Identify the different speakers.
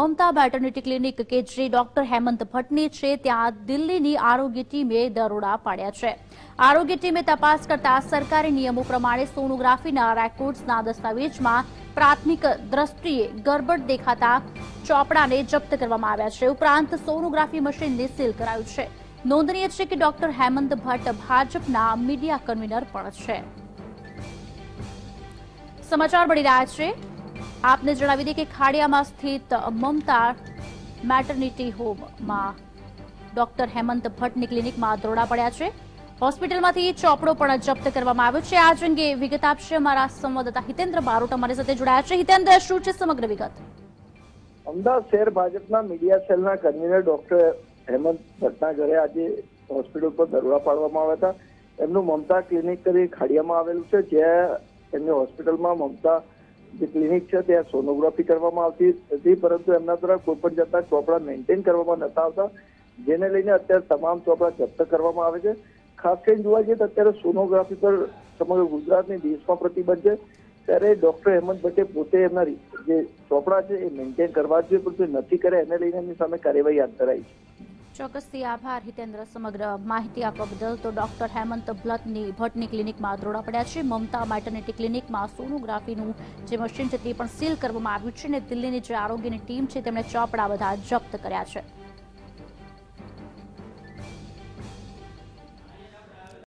Speaker 1: મમતા maternity clinic કે જે doctor Hemant ભટ્ટની છે ત્યાં દિલ્હીની આરોગ્ય ટીમે દરોડા પાડ્યા છે। આરોગ્ય ટીમે તપાસ કરતા સરકારી નિયમો પ્રમાણે સોનોગ્રાફીના રેકોર્ડ્સના દસ્તાવેજમાં પ્રાથમિક દ્રષ્ટિએ ગરબડ દેખાતા ચોપડાને જપ્ત કરવામાં આવ્યા છે। ઉપરાંત સોનોગ્રાફી મશીનને સીલ કરાયું છે। નોંધનીય છે કે ડોક્ટર હેમંત ભટ્ટ ભાજપના મીડિયા કન્વીનર પણ છે। સમાચાર મળી રહ્યા છે। આપને જણાવી દઈએ કે ખાડિયામાં સ્થિત મમતા મેટર્નિટી હોમમાં ડોક્ટર હેમંત ભટ્ટની ક્લિનિકમાં દરોડા પડ્યા છે। હોસ્પિટલમાંથી ચોપડો પણ જપ્ત કરવામાં આવ્યો છે। આ અંગે વિગત આપશે અમારા સંવાદદાતા હિતેન્દ્ર બારોટ અમારી સાથે જોડાયા છે। હિતેન્દ્ર, શું છે સમગ્ર વિગત?
Speaker 2: અમદાવાદ શહેર ભાજપના મીડિયા સેલના કન્વીનર ડોક્ટર હેમંત ભટ્ટના ઘરે આજે હોસ્પિટલ પર દરોડા પાડવામાં આવ્યા હતા। એમનું મમતા ક્લિનિક કરી ખાડિયામાં આવેલું છે, જ્યાં એમની હોસ્પિટલમાં મમતા જે ક્લિનિક છે ત્યાં સોનોગ્રાફી કરવામાં આવતી હતી, પરંતુ એમના દ્વારા કોઈ પણ જાતના ચોપડા મેન્ટેન કરવામાં નતા આવતા, જેને લઈને અત્યારે તમામ ચોપડા જપ્ત કરવામાં આવે છે। ખાસ કરીને જોવા જઈએ તો અત્યારે સોનોગ્રાફી પર સમગ્ર ગુજરાતની દેશમાં પ્રતિબંધ છે, ત્યારે ડોક્ટર હેમંત ભટ્ટે પોતે એમના જે ચોપડા છે એ મેન્ટેન કરવા જોઈએ, પરંતુ નથી કરે, એને લઈને એમની સામે કાર્યવાહી હાથ ધરાઈ છે।
Speaker 1: ચોક્કસથી આભાર હિતેન્દ્ર સમગ્ર માહિતી આપવા બદલ। તો ડોક્ટર હેમંત ભટ્ટની ક્લિનિકમાં દરોડા પડ્યા છે। મમતા મેટર્નિટી ક્લિનિકમાં સોનોગ્રાફીનું જે મશીન છે તે પણ સીલ કરવામાં આવ્યું છે અને દિલ્હીની જે આરોગ્યની ટીમ છે તેમણે ચોપડા બધા જપ્ત કર્યા છે।